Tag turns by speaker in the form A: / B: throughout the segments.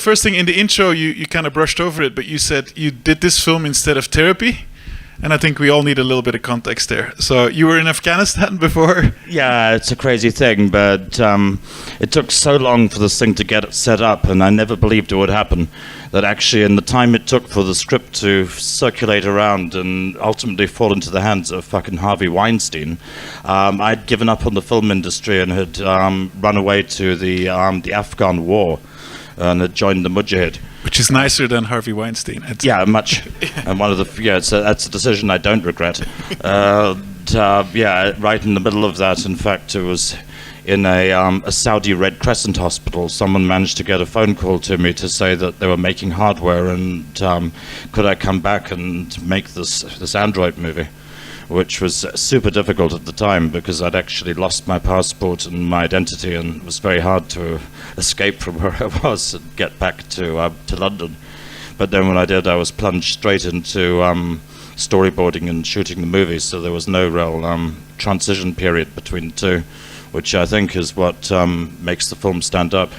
A: first thing in the intro, you kind of brushed over it, but you said you did this film instead of therapy. And I think we all need a little bit of context there. So you were in Afghanistan before?
B: Yeah, it's a crazy thing, but it took so long for this thing to get set up, and I never believed it would happen, that actually in the time it took for the script to circulate around and ultimately fall into the hands of fucking Harvey Weinstein, I'd given up on the film industry and had run away to the Afghan war and had joined the Mujahid.
A: Which is nicer than Harvey Weinstein.
B: Yeah, much. And one of the that's a decision I don't regret. Yeah, right in the middle of that, in fact, it was in a Saudi Red Crescent hospital. Someone managed to get a phone call to me to say that they were making hardware, and could I come back and make this Android movie, which was super difficult at the time because I'd actually lost my passport and my identity, and it was very hard to escape from where I was and get back to London. But then when I did, I was plunged straight into storyboarding and shooting the movie, so there was no real transition period between the two, which I think is what makes the film stand up.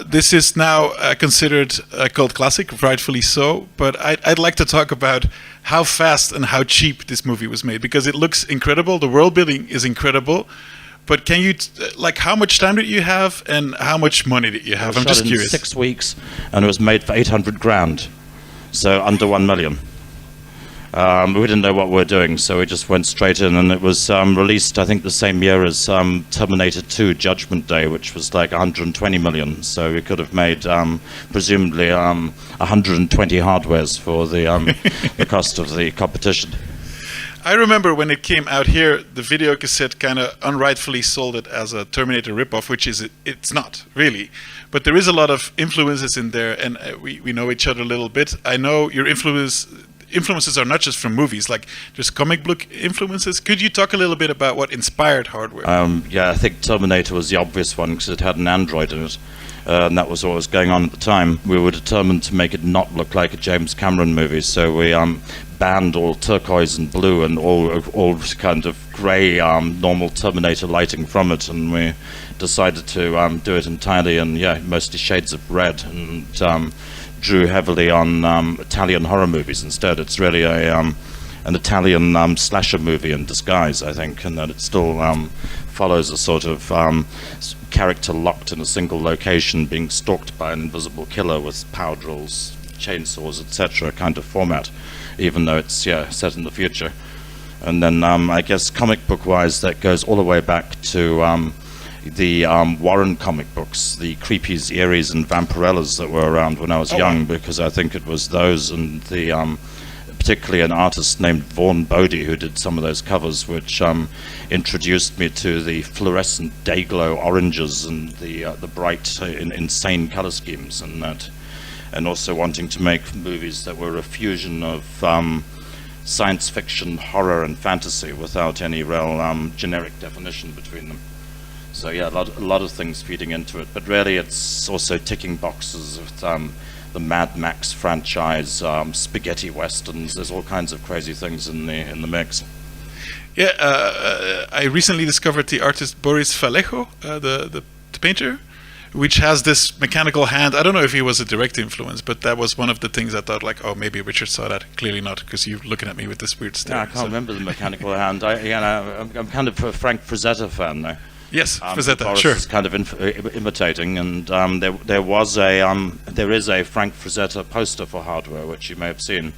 A: This is now considered a cult classic, rightfully so, but I'd like to talk about how fast and how cheap this movie was made, because it looks incredible, the world building is incredible, but can you, like, how much time did you have and how much money did you have? I'm just curious.
B: 6 weeks, and it was made for 800 grand, so under 1 million. We didn't know what we were doing, so we just went straight in, and it was released, I think, the same year as Terminator 2 Judgment Day, which was like 120 million, so we could have made presumably 120 hardwares for the cost of the competition.
A: I remember when it came out here, the video cassette kind of unrightfully sold it as a Terminator ripoff, which it's not, really. But there is a lot of influences in there, and we know each other a little bit. I know your influences are not just from movies, like there's comic book influences. Could you talk a little bit about what inspired hardware?
B: Yeah, I think Terminator was the obvious one because it had an android in it, and that was what was going on at the time. We were determined to make it not look like a James Cameron movie, so we banned all turquoise and blue and all kind of grey normal Terminator lighting from it, and we decided to do it entirely in mostly shades of red, and drew heavily on Italian horror movies instead. It's really an Italian slasher movie in disguise, I think, and that it still follows a sort of character locked in a single location being stalked by an invisible killer with power drills, chainsaws, etc. kind of format, even though it's set in the future. And then I guess comic book wise, that goes all the way back to the Warren comic books, the Creepies, Eries and Vampirellas that were around when I was young, because I think it was those and the particularly an artist named Vaughn Bodie who did some of those covers, which introduced me to the fluorescent day-glow oranges and the bright insane color schemes and that, and also wanting to make movies that were a fusion of science fiction, horror and fantasy without any real generic definition between them. So yeah, a lot of things feeding into it, but really it's also ticking boxes with the Mad Max franchise, spaghetti westerns. There's all kinds of crazy things in the mix.
A: Yeah, I recently discovered the artist Boris Vallejo, the painter, which has this mechanical hand. I don't know if he was a direct influence, but that was one of the things I thought, like, oh, maybe Richard saw that. Clearly not, because you're looking at me with this weird stare.
B: Yeah, I can't remember the mechanical hand. I'm kind of a Frank Frazetta fan, though.
A: Yes, Frazetta,
B: Boris
A: sure.
B: is kind of imitating, and there is a Frank Frazetta poster for hardware, which you may have seen.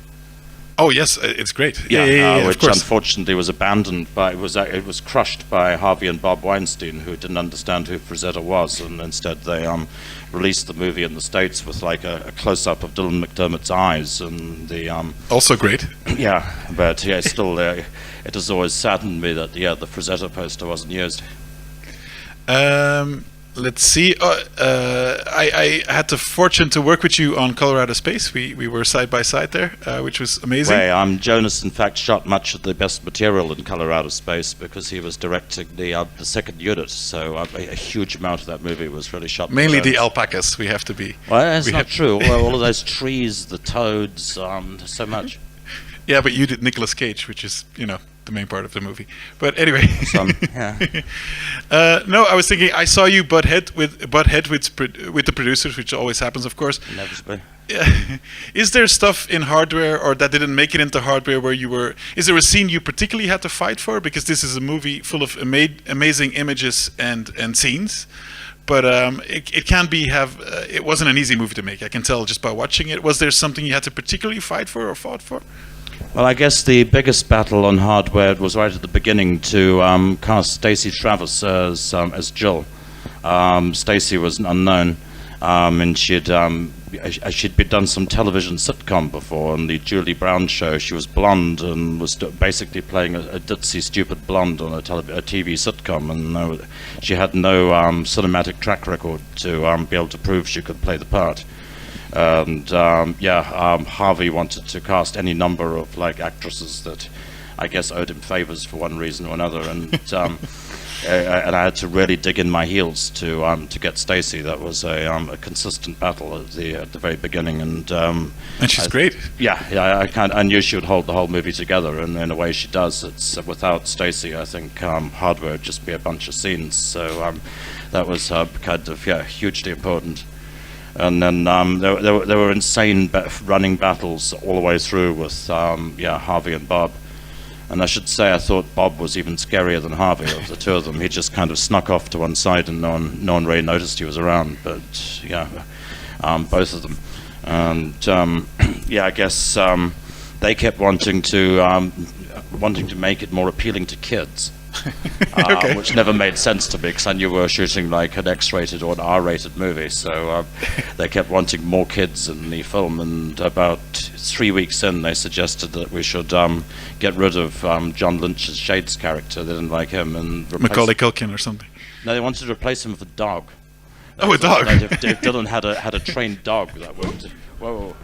A: Oh yes, it's great.
B: Yeah, which
A: of course.
B: Unfortunately was abandoned by it was crushed by Harvey and Bob Weinstein, who didn't understand who Frazetta was, and instead they released the movie in the States with like a close-up of Dylan McDermott's eyes, and the
A: also great.
B: Yeah, but still it has always saddened me that the Frazetta poster wasn't used.
A: Let's see. I had the fortune to work with you on Colorado Space. We were side by side there, which was amazing.
B: Jonas, in fact, shot much of the best material in Colorado Space because he was directing the second unit. So a huge amount of that movie was really shot.
A: Mainly the alpacas. We have to be.
B: Well, that's not true. Well, all of those trees, the toads, so much.
A: Yeah, but you did Nicolas Cage, which is, the main part of the movie. But anyway,
B: Yeah.
A: no, I was thinking I saw you butt head with the producers, which always happens, of course.
B: Inevitably.
A: Is there stuff in hardware or that didn't make it into hardware where you were? Is there a scene you particularly had to fight for? Because this is a movie full of amazing images and scenes, but it can be it wasn't an easy movie to make. I can tell just by watching it. Was there something you had to particularly fight for or fought for?
B: Well, I guess the biggest battle on hardware was right at the beginning to cast Stacey Travis as Jill. Stacey was an unknown, and she'd done some television sitcom before on the Julie Brown show. She was blonde and was basically playing a ditzy, stupid blonde on a TV sitcom, and she had no cinematic track record to be able to prove she could play the part. And Harvey wanted to cast any number of like actresses that I guess owed him favors for one reason or another, and and I had to really dig in my heels to get Stacey. That was a consistent battle at the very beginning, and
A: she's great.
B: I knew she would hold the whole movie together, and in a way she does. It's without Stacey, I think hardware would just be a bunch of scenes. So that was kind of hugely important. And then there were insane running battles all the way through with Harvey and Bob. And I should say I thought Bob was even scarier than Harvey of the two of them. He just kind of snuck off to one side and no one really noticed he was around. But both of them. And I guess they kept wanting to make it more appealing to kids.
A: Okay.
B: Which never made sense to me because I knew we were shooting like an X-rated or an R-rated movie, so they kept wanting more kids in the film, and about 3 weeks in they suggested that we should get rid of John Lynch's Shades character. They didn't like him, and
A: Macaulay Culkin or something.
B: No, they wanted to replace him with a dog.
A: A dog.
B: If Dylan had a trained dog, that would. Whoa.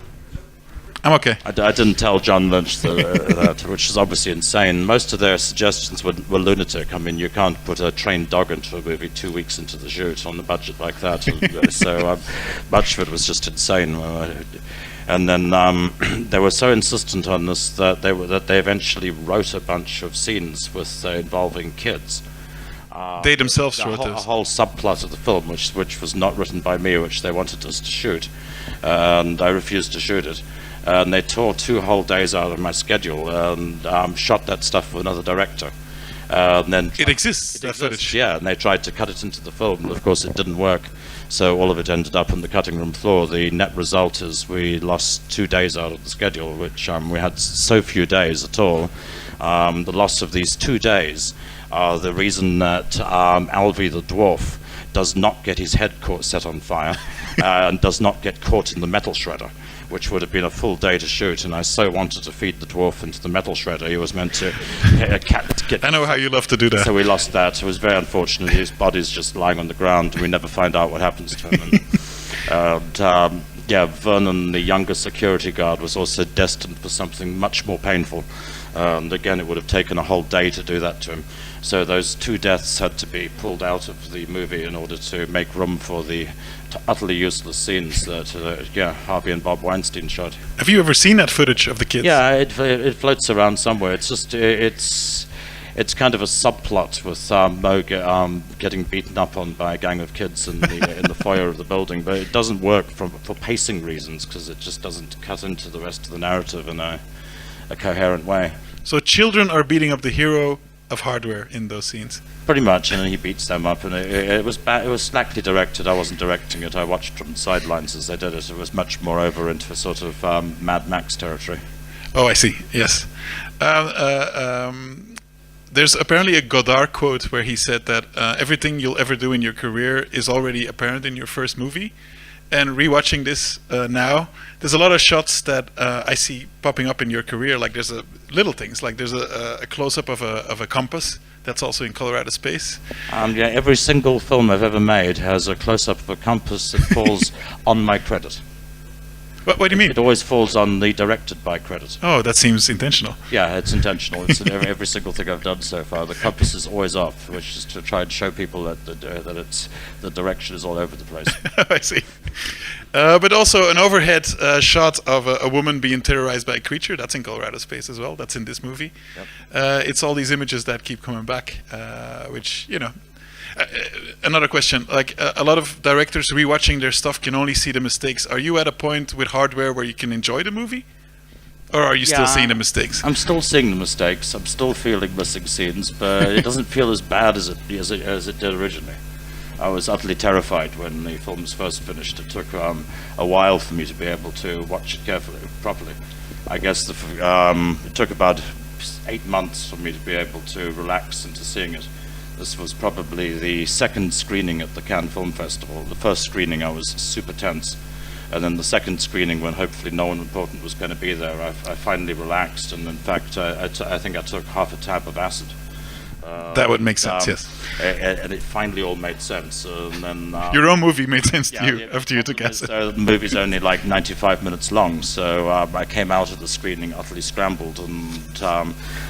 A: I'm okay.
B: I didn't tell John Lynch that, which is obviously insane. Most of their suggestions were lunatic. I mean, you can't put a trained dog into a movie 2 weeks into the shoot on a budget like that. So much of it was just insane. And then they were so insistent on this that they eventually wrote a bunch of scenes with involving kids.
A: They themselves wrote
B: a whole subplot of the film, which was not written by me, which they wanted us to shoot, and I refused to shoot it. And they tore 2 whole days out of my schedule and shot that stuff with another director. And then
A: it exists, that footage.
B: Yeah, and they tried to cut it into the film, but of course it didn't work. So all of it ended up on the cutting room floor. The net result is we lost 2 days out of the schedule, which we had so few days at all. The loss of these 2 days are the reason that Alvy the dwarf does not get his head set on fire and does not get caught in the metal shredder, which would have been a full day to shoot, and I so wanted to feed the dwarf into the metal shredder. He was meant to get...
A: I know how you love to do that.
B: So we lost that. It was very unfortunate. His body's just lying on the ground, and we never find out what happens to him. Vernon, the younger security guard, was also destined for something much more painful. And again, it would have taken a whole day to do that to him. So those 2 deaths had to be pulled out of the movie in order to make room for the utterly useless scenes that Harvey and Bob Weinstein shot.
A: Have you ever seen that footage of the kids?
B: Yeah, it floats around somewhere. It's just it's kind of a subplot with Mo getting beaten up on by a gang of kids in the foyer of the building, but it doesn't work for pacing reasons because it just doesn't cut into the rest of the narrative in a coherent way.
A: So children are beating up the hero of hardware in those scenes.
B: Pretty much, and then he beats them up, and it was bad. It was slackly directed. I wasn't directing it. I watched from the sidelines as they did it. It was much more over into sort of Mad Max territory.
A: Oh, I see. Yes. There's apparently a Godard quote where he said that everything you'll ever do in your career is already apparent in your first movie. And rewatching this now, there's a lot of shots that I see popping up in your career. Like there's little things, like there's a close-up of a compass that's also in Color Out of Space.
B: Every single film I've ever made has a close-up of a compass that falls on my credit.
A: What do you mean?
B: It always falls on the directed by credit.
A: Oh, that seems intentional.
B: Yeah, it's intentional. It's in every single thing I've done so far. The compass is always off, which is to try and show people that the direction is all over the place.
A: I see. But also an overhead shot of a woman being terrorized by a creature. That's in Colorado Space as well. That's in this movie.
B: Yep.
A: It's all these images that keep coming back, which, you know. Another question, like a lot of directors rewatching their stuff can only see the mistakes. Are you at a point with hardware where you can enjoy the movie? Or are you still seeing the mistakes?
B: I'm still seeing the mistakes. I'm still feeling missing scenes, but it doesn't feel as bad as it did originally. I was utterly terrified when the film was first finished. It took a while for me to be able to watch it properly. I guess it took about 8 months for me to be able to relax into seeing it. This was probably the second screening at the Cannes Film Festival. The first screening I was super tense, and then the second screening, when hopefully no one important was going to be there, I finally relaxed, and in fact I think I took half a tab of acid.
A: That would make sense, yes.
B: And it finally all made sense. And then
A: your own movie made sense to you after you took acid.
B: The movie's only like 95 minutes long, so I came out of the screening utterly scrambled, and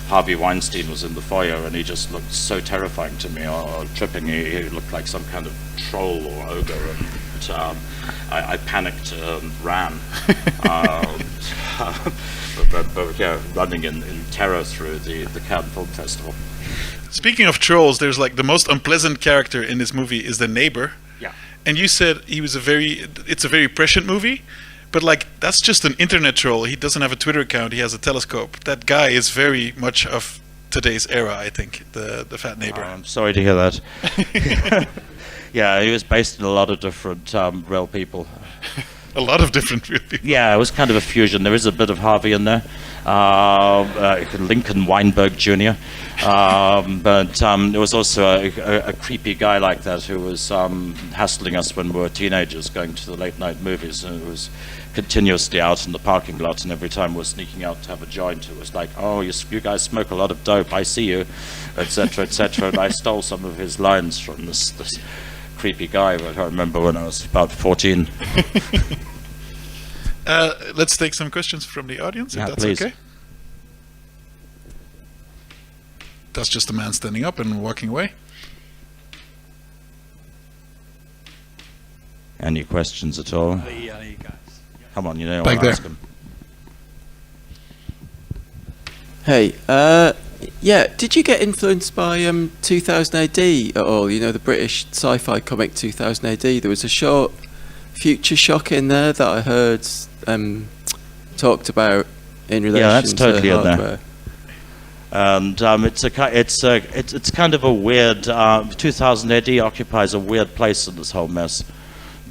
B: Harvey Weinstein was in the foyer, and he just looked so terrifying to me, or tripping. He looked like some kind of troll or ogre, and I panicked and ran. But yeah, running in terror through the Cannes Film Festival.
A: Speaking of trolls, there's like the most unpleasant character in this movie is the neighbor.
B: Yeah.
A: And you said it's a very prescient movie, but like that's just an internet troll. He doesn't have a Twitter account. He has a telescope. That guy is very much of today's era, I think. The fat neighbor.
B: I'm sorry to hear that. Yeah, he was based in a lot of different real people.
A: A lot of different real people.
B: Yeah, it was kind of a fusion. There is a bit of Harvey in there. Lincoln Weinberg Jr. But there was also a creepy guy like that who was hassling us when we were teenagers going to the late night movies, and it was continuously out in the parking lot, and every time we were sneaking out to have a joint, it was like, oh, you guys smoke a lot of dope, I see you, etc., etc. And I stole some of his lines from this creepy guy, but I remember when I was about 14.
A: Let's take some questions from the audience, if that's
B: please.
A: okay. That's just a man standing up and walking away.
B: Any questions at all?
C: You guys.
B: Come on, you know,
A: Back
B: I'll
A: there.
B: ask them.
D: Hey, yeah, did you get influenced by 2000 AD at all? You know, the British sci-fi comic 2000 AD. There was a short Future Shock in there that I heard talked about in relation
B: that's totally
D: to
B: in there.
D: hardware.
B: And it's kind of a weird. 2000 AD occupies a weird place in this whole mess,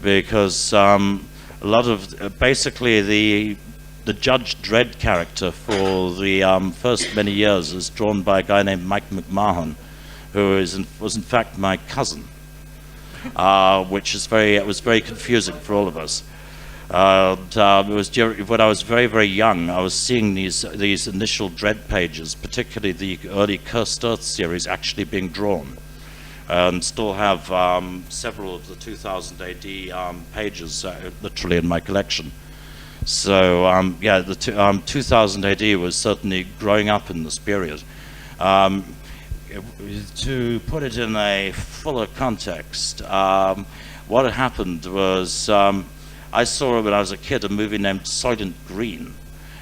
B: because a lot of basically the Judge Dredd character for the first many years is drawn by a guy named Mike McMahon, who was in fact my cousin, which is it was very confusing for all of us. It was when I was very, very young. I was seeing these initial Dredd pages, particularly the early Cursed Earth series, actually being drawn, and still have several of the 2000 AD pages literally in my collection. So the 2000 AD was certainly growing up in this period. To put it in a fuller context, what had happened was I saw when I was a kid a movie named Soylent Green,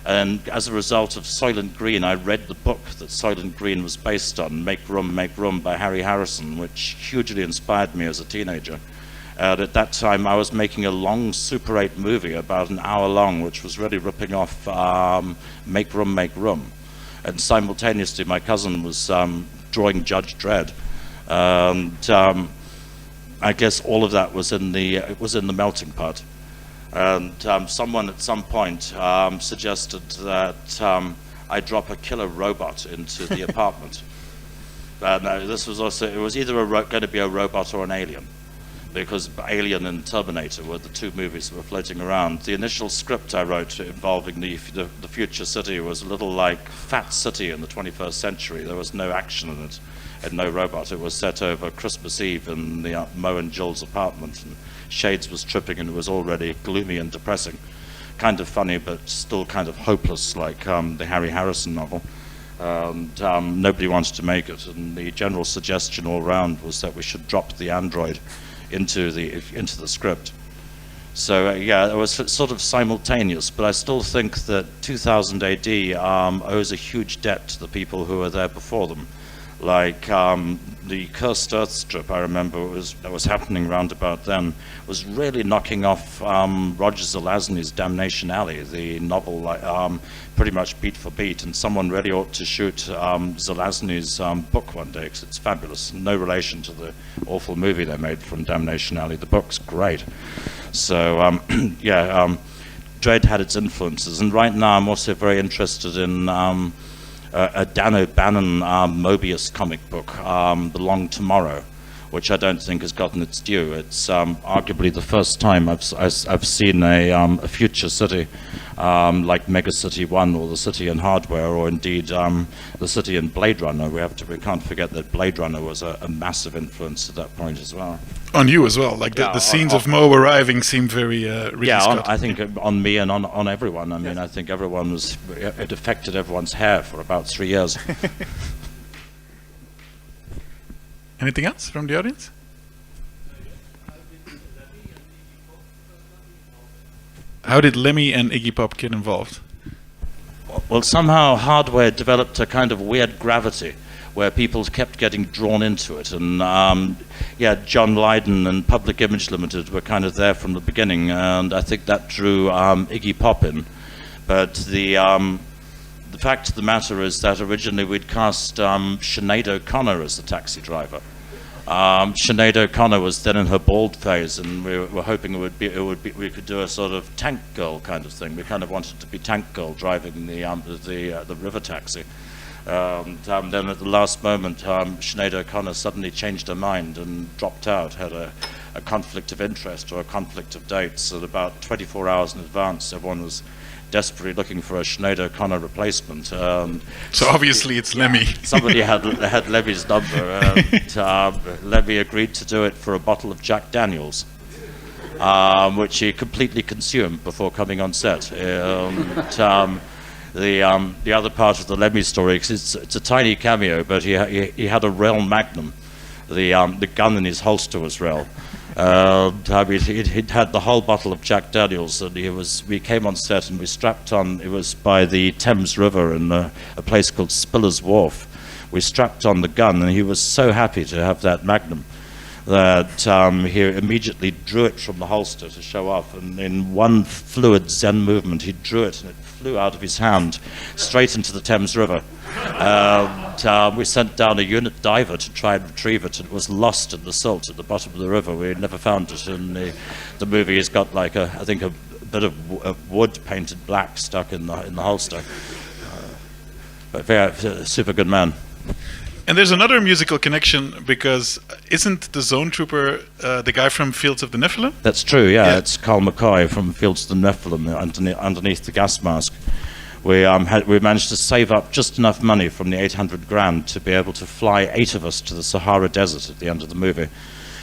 B: and as a result of Soylent Green, I read the book that Soylent Green was based on, Make Room by Harry Harrison, which hugely inspired me as a teenager. And at that time, I was making a long Super 8 movie, about an hour long, which was really ripping off Make Room. And simultaneously, my cousin was drawing Judge Dredd. And I guess all of that was in the melting pot. And someone at some point suggested that I drop a killer robot into the apartment. This was also, it was either going to be a robot or an alien, because Alien and Terminator were the two movies that were floating around. The initial script I wrote involving the future city was a little like Fat City in the 21st century. There was no action in it and no robot. It was set over Christmas Eve in the Mo and Jill's apartment, and Shades was tripping, and it was already gloomy and depressing. kind of funny but still kind of hopeless, like the Harry Harrison novel. And nobody wanted to make it, and the general suggestion all around was that we should drop the android into the script. So yeah, it was sort of simultaneous, but I still think that 2000 AD owes a huge debt to the people who were there before them. Like the Cursed Earth strip, I remember that was happening round about then, was really knocking off Roger Zelazny's Damnation Alley, the novel, pretty much beat for beat, and someone really ought to shoot Zelazny's book one day, because it's fabulous. No relation to the awful movie they made from Damnation Alley. The book's great. So yeah, Dread had its influences, and right now I'm also very interested in a Dan O'Bannon Mobius comic book, The Long Tomorrow, which I don't think has gotten its due. It's arguably the first time I've seen a future city like Mega City 1 or the city in Hardware, or indeed the city in Blade Runner. We can't forget that Blade Runner was a massive influence at that point as well.
A: On you as well, like the scenes of Mo arriving seem very Ridley Scott.
B: I think on me and on everyone. I mean, I think it affected everyone's hair for about 3 years.
A: Anything else from the audience? How did Lemmy and Iggy Pop get involved?
B: Well, somehow Hardware developed a kind of weird gravity where people kept getting drawn into it, and yeah, John Lydon and Public Image Limited were kind of there from the beginning, and I think that drew Iggy Pop in. But the fact of the matter is that originally we'd cast Sinead O'Connor as the taxi driver. Sinead O'Connor was then in her bald phase, and we were hoping we could do a sort of tank girl kind of thing. We kind of wanted to be tank girl driving the river taxi. Then at the last moment, Sinead O'Connor suddenly changed her mind and dropped out, had a conflict of interest or a conflict of dates. At about 24 hours in advance, everyone was desperately looking for a Sinead O'Connor replacement. So
A: obviously it's Lemmy.
B: Somebody had Lemmy's number, and Lemmy agreed to do it for a bottle of Jack Daniels, which he completely consumed before coming on set. The other part of the Lemmy story, because it's a tiny cameo, but he had a Rel Magnum. The gun in his holster was Rel. He'd had the whole bottle of Jack Daniels, and we came on set and we strapped on, it was by the Thames River in a place called Spiller's Wharf. We strapped on the gun, and he was so happy to have that Magnum that he immediately drew it from the holster to show off, and in one fluid Zen movement he drew it, and it flew out of his hand straight into the Thames River. We sent down a unit diver to try and retrieve it, and it was lost in the silt at the bottom of the river. We never found it. In the movie, he's got like I think a bit of wood painted black stuck in the holster. But very super good man.
A: And there's another musical connection, because isn't the Zone Trooper the guy from Fields of the Nephilim?
B: That's true, yeah. It's Carl McCoy from Fields of the Nephilim underneath the gas mask. We managed to save up just enough money from the 800 grand to be able to fly 8 of us to the Sahara Desert at the end of the movie,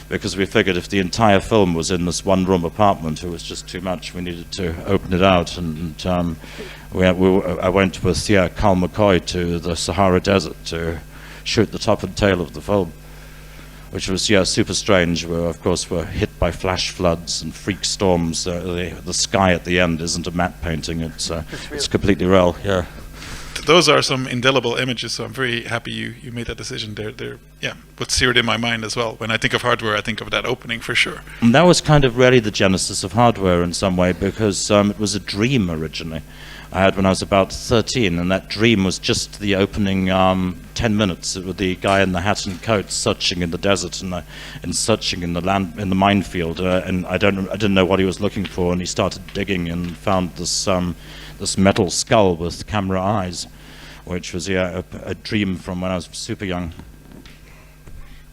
B: because we figured if the entire film was in this one-room apartment, it was just too much. We needed to open it out, and I went with Carl McCoy to the Sahara Desert to shoot the top and tail of the film, which was super strange. We of course were hit by flash floods and freak storms. The sky at the end isn't a matte painting; it's completely real. Yeah.
A: Those are some indelible images, so I'm very happy you made that decision. They're what's seared in my mind as well. When I think of Hardware, I think of that opening for sure.
B: And that was kind of really the genesis of Hardware in some way, because it was a dream originally I had when I was about 13, and that dream was just the opening 10 minutes with the guy in the hat and coat searching in the desert and searching in the minefield, and I didn't know what he was looking for, and he started digging and found this metal skull with camera eyes, which was a dream from when I was super young.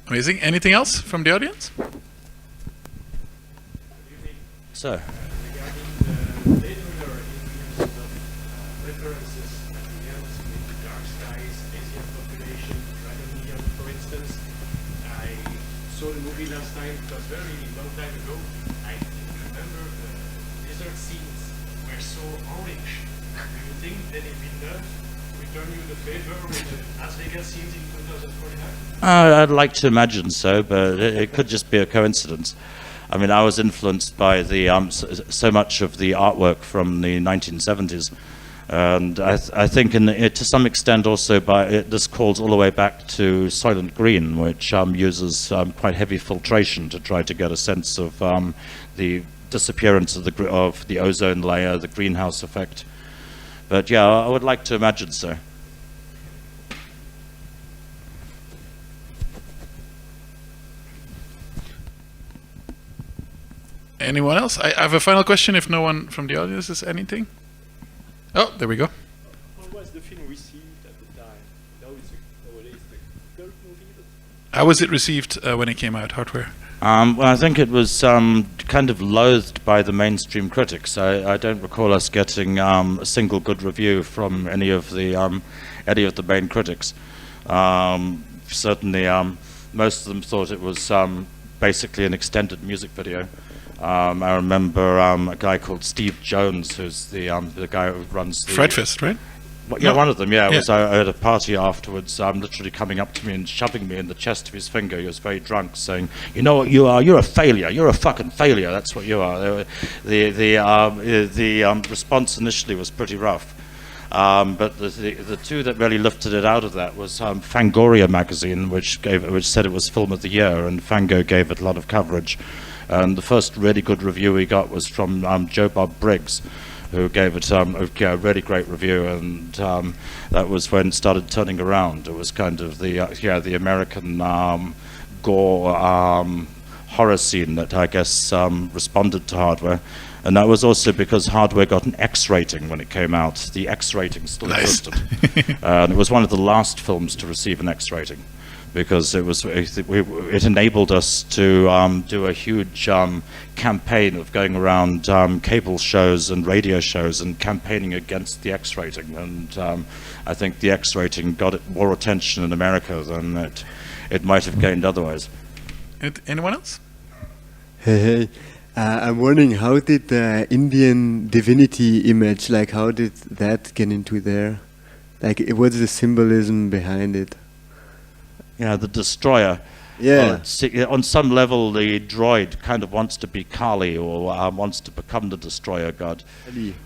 A: Amazing. Anything else from the audience?
B: So.
C: Saw the movie last time. It was very long time ago. I remember the desert scenes were so orange. Do you think Denis Villeneuve return you the favor with the Las Vegas scenes in 2049?
B: I'd like to imagine so, but it could just be a coincidence. I mean, I was influenced by the so much of the artwork from the 1970s, and I think to some extent also this calls all the way back to Soylent Green, which uses quite heavy filtration to try to get a sense of the disappearance of the ozone layer, the greenhouse effect. But yeah, I would like to imagine so.
A: Anyone else? I have a final question if no one from the audience has anything. Oh, there we go.
E: How was the film received at the time? Nowadays the cult movie.
A: How was it received when it came out, Hardware?
B: Well, I think it was kind of loathed by the mainstream critics. I don't recall us getting a single good review from any of the main critics. Certainly, most of them thought it was basically an extended music video. I remember a guy called Steve Jones, who's the guy who runs the
A: Fredfest, right?
B: Well, yeah,
A: No.
B: one of them. Yeah,
A: Yeah.
B: was at a party afterwards, literally coming up to me and shoving me in the chest of his finger. He was very drunk, saying, "You know what you are? You're a failure. You're a fucking failure. That's what you are." The response initially was pretty rough, but the two that really lifted it out of that was Fangoria magazine, which said it was film of the year, and Fango gave it a lot of coverage. And the first really good review we got was from Joe Bob Briggs, who gave it a really great review, and that was when it started turning around. It was kind of the American gore horror scene that I guess responded to Hardware, and that was also because Hardware got an X rating when it came out. The X rating still
A: Nice.
B: existed, and it was one of the last films to receive an X rating, because it enabled us to do a huge campaign of going around cable shows and radio shows and campaigning against the X rating. And I think the X rating got it more attention in America than it might have gained otherwise.
A: Anyone else?
F: Hey, I'm wondering, how did the Indian divinity image, like, how did that get into there? Like, what's the symbolism behind it?
B: Yeah, the destroyer.
F: Yeah.
B: On some level, the droid kind of wants to be Kali, or wants to become the destroyer god.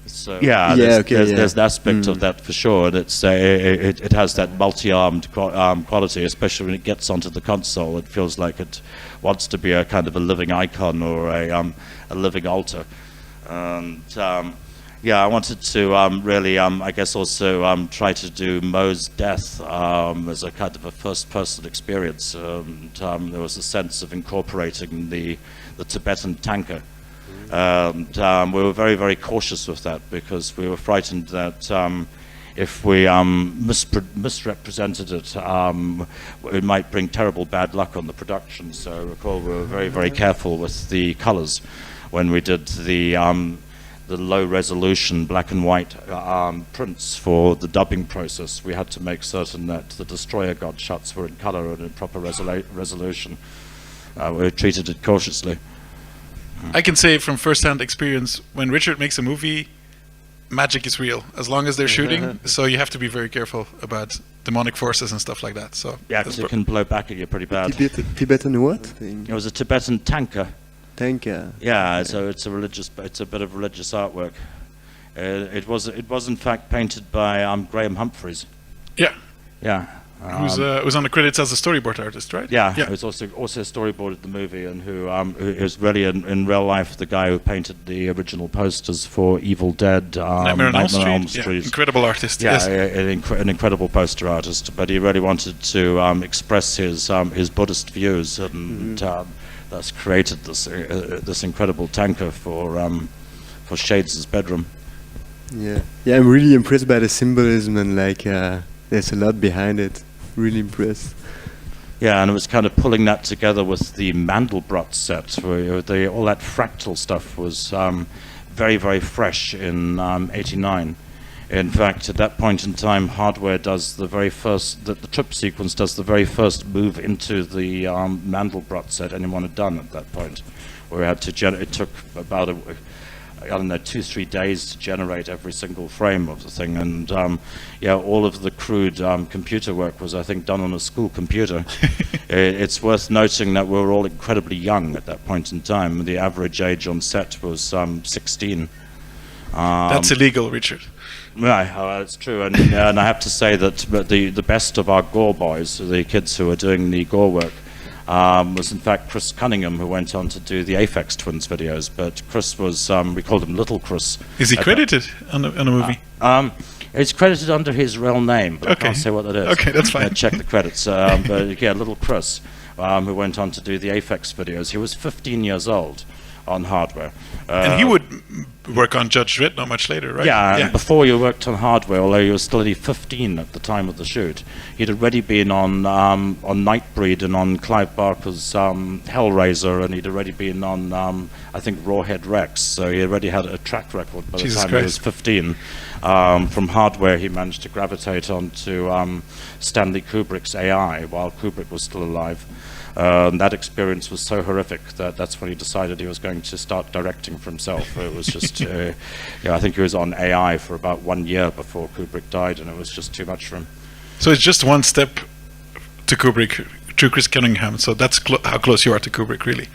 B: So
F: Yeah,
B: there's an aspect of that for sure, and it has that multi-armed quality, especially when it gets onto the console. It feels like it wants to be a kind of a living icon or a living altar. And yeah, I wanted to really, I guess, also try to do Mo's death as a kind of a first-person experience. And there was a sense of incorporating the Tibetan tanka. And we were very, very cautious with that, because we were frightened that if we misrepresented it, it might bring terrible bad luck on the production. So I recall we were very, very careful with the colors when we did the low resolution black and white prints for the dubbing process. We had to make certain that the destroyer god shots were in color and in proper resolution. We treated it cautiously.
A: I can say from first-hand experience, when Richard makes a movie, magic is real, as long as they're shooting. So you have to be very careful about demonic forces and stuff like that. So
B: Yeah, because it can blow back at you pretty bad.
F: Tibetan what thing?
B: It was a Tibetan tanka.
F: Tanka.
B: Yeah, so it's a bit of religious artwork. It was in fact painted by Graham Humphreys.
A: yeah,
B: Yeah.
A: who's on the credits as a storyboard artist, right?
B: Yeah,
A: yeah.
B: who's also storyboarded the movie, and who is really in real life the guy who painted the original posters for Evil Dead,
A: Nightmare on Elm Street.
B: Street.
A: Yeah, incredible artist.
B: Yeah,
A: Yes.
B: an incredible poster artist, but he really wanted to express his Buddhist views, and thus created this incredible tanka for Shades' bedroom.
F: Yeah. Yeah, I'm really impressed by the symbolism, and like there's a lot behind it. Really impressed.
B: Yeah, and it was kind of pulling that together with the Mandelbrot set, where all that fractal stuff was very, very fresh in '89. In fact, at that point in time, Hardware does the very first, the trip sequence does the very first move into the Mandelbrot set anyone had done at that point. Where we had to, it took about I don't know, 2-3 days to generate every single frame of the thing, and all of the crude computer work was, I think, done on a school computer. It's worth noting that we were all incredibly young at that point in time. The average age on set was 16.
A: That's illegal, Richard.
B: Right, that's true, and I have to say that the best of our gore boys, the kids who were doing the gore work, was in fact Chris Cunningham, who went on to do the Aphex Twins videos. But Chris was, we called him Little Chris.
A: Is he credited on the movie?
B: It's credited under his real name, but
A: Okay.
B: I can't say what that is.
A: Okay, that's fine.
B: Check the credits. But yeah, Little Chris, who went on to do the Aphex videos. He was 15 years old on Hardware.
A: And he would work on Judge Dredd not much later, right?
B: Yeah, and before you worked on Hardware, although you were still only 15 at the time of the shoot, he'd already been on Nightbreed and on Clive Barker's Hellraiser, and he'd already been on, I think, Rawhead Rex, so he already had a track record by the
A: Jesus
B: time
A: Christ.
B: he was 15. From Hardware, he managed to gravitate onto Stanley Kubrick's AI while Kubrick was still alive. That experience was so horrific that that's when he decided he was going to start directing for himself. It was just, I think he was on AI for about 1 year before Kubrick died, and it was just too much for him.
A: So it's just one step to Kubrick, to Chris Cunningham. So that's how close you are to Kubrick, really.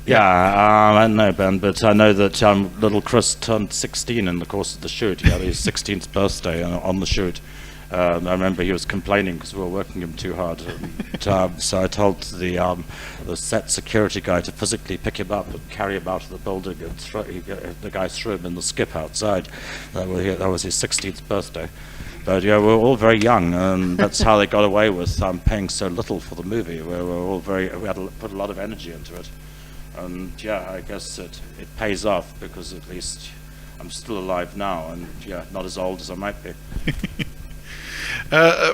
B: Yeah, I don't know, Ben, but I know that little Chris turned 16 in the course of the shoot. He had his 16th birthday on the shoot. I remember he was complaining because we were working him too hard. And, so I told the set security guy to physically pick him up and carry him out of the building, and the guy threw him in the skip outside. That was his 16th birthday. But yeah, we were all very young, and that's how they got away with paying so little for the movie. We were all we had to put a lot of energy into it. And yeah, I guess it pays off, because at least I'm still alive now, and yeah, not as old as I might be.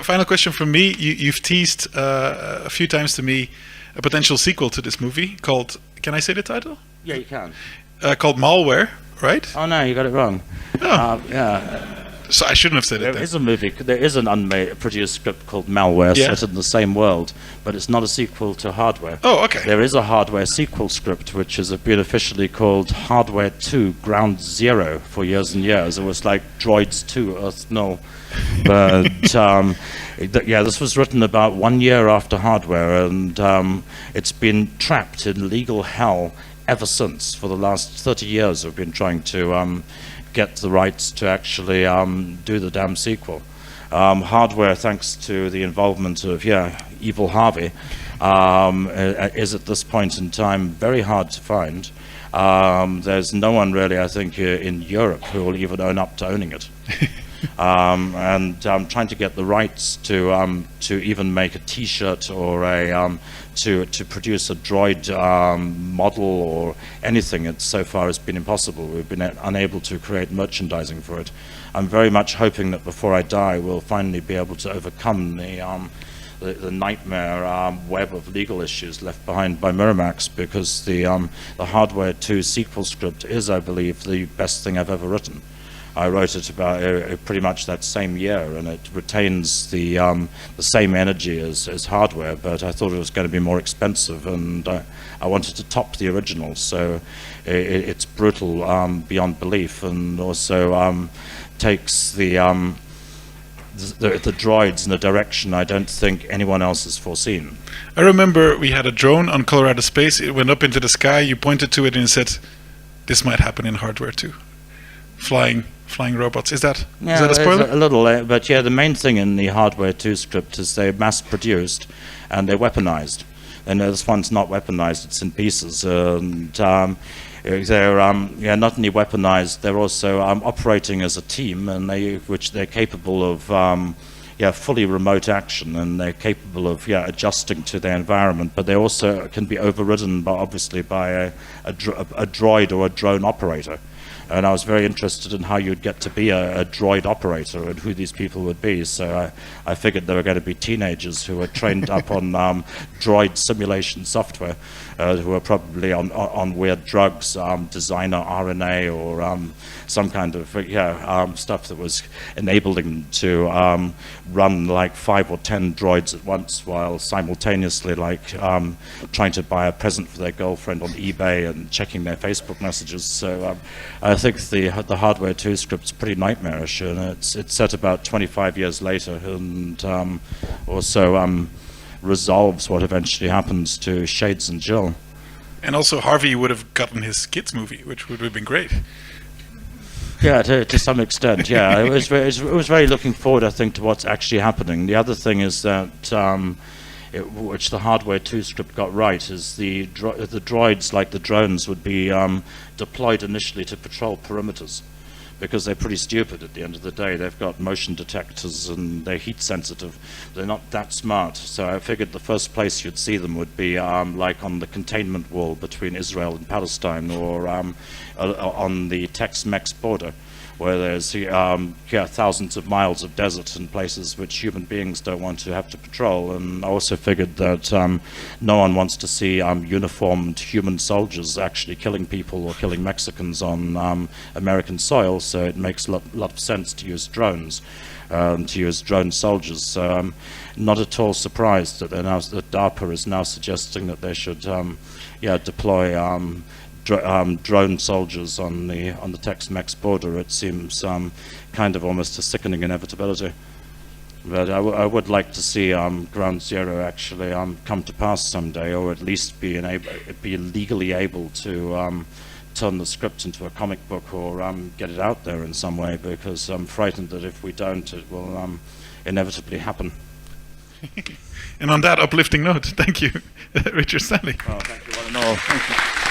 A: Final question from me. You've teased a few times to me a potential sequel to this movie called, can I say the title?
B: Yeah, you can.
A: Called Malware, right?
B: Oh no, you got it wrong.
A: Oh.
B: Yeah.
A: So I shouldn't have said it
B: There
A: then.
B: is a movie, there is an produced script called Malware,
A: Yeah.
B: set in the same world, but it's not a sequel to Hardware.
A: Oh, okay.
B: There is a Hardware sequel script, which has been officially called Hardware 2 Ground Zero for years and years. It was like Droids 2 Earth Null. But this was written about 1 year after Hardware, and it's been trapped in legal hell ever since. For the last 30 years, we've been trying to get the rights to actually do the damn sequel. Hardware, thanks to the involvement of Evil Harvey, is at this point in time very hard to find. There's no one really, I think, in Europe who will even own up to owning it. And trying to get the rights to even make a T-shirt or to produce a droid model or anything. It so far has been impossible. We've been unable to create merchandising for it. I'm very much hoping that before I die, we'll finally be able to overcome the nightmare web of legal issues left behind by Miramax, because the Hardware 2 sequel script is, I believe, the best thing I've ever written. I wrote it about pretty much that same year, and it retains the same energy as Hardware, but I thought it was going to be more expensive, and I wanted to top the original, so it's brutal beyond belief, and also takes the droids in a direction I don't think anyone else has foreseen.
A: I remember we had a drone on Colorado Space. It went up into the sky. You pointed to it and said, "This might happen in Hardware too." Flying robots. Is that a spoiler?
B: A little, but yeah, the main thing in the Hardware 2 script is they're mass-produced and they're weaponized. And this one's not weaponized; it's in pieces. And they're not only weaponized, they're also operating as a team, and they're capable of fully remote action, and they're capable of adjusting to their environment. But they also can be overridden by a droid or a drone operator. And I was very interested in how you'd get to be a droid operator and who these people would be. So I figured they were going to be teenagers who were trained up on droid simulation software, who were probably on weird drugs, designer RNA, or some kind of stuff that was enabling them to run like 5 or 10 droids at once, while simultaneously trying to buy a present for their girlfriend on eBay and checking their Facebook messages. So I think the Hardware 2 script's pretty nightmarish, and it's set about 25 years later, and also resolves what eventually happens to Shades and Jill.
A: And also Harvey would have gotten his kids movie, which would have been great.
B: Yeah, to some extent, yeah. It was very looking forward, I think, to what's actually happening. The other thing is that, which the Hardware 2 script got right, is the droids, like the drones, would be deployed initially to patrol perimeters, because they're pretty stupid at the end of the day. They've got motion detectors and they're heat sensitive. They're not that smart. So I figured the first place you'd see them would be like on the containment wall between Israel and Palestine, or on the Tex-Mex border, where there's thousands of miles of desert and places which human beings don't want to have to patrol. And I also figured that no one wants to see uniformed human soldiers actually killing people or killing Mexicans on American soil, so it makes a lot of sense to use drones, to use drone soldiers. So I'm not at all surprised that that DARPA is now suggesting that they should deploy drone soldiers on the Tex-Mex border. It seems kind of almost a sickening inevitability. But I would like to see Ground Zero actually come to pass someday, or at least be legally able to turn the script into a comic book, or get it out there in some way, because I'm frightened that if we don't, it will inevitably happen.
A: And on that uplifting note, thank you, Richard Stanley.
B: Oh, thank you one and all. Thank you.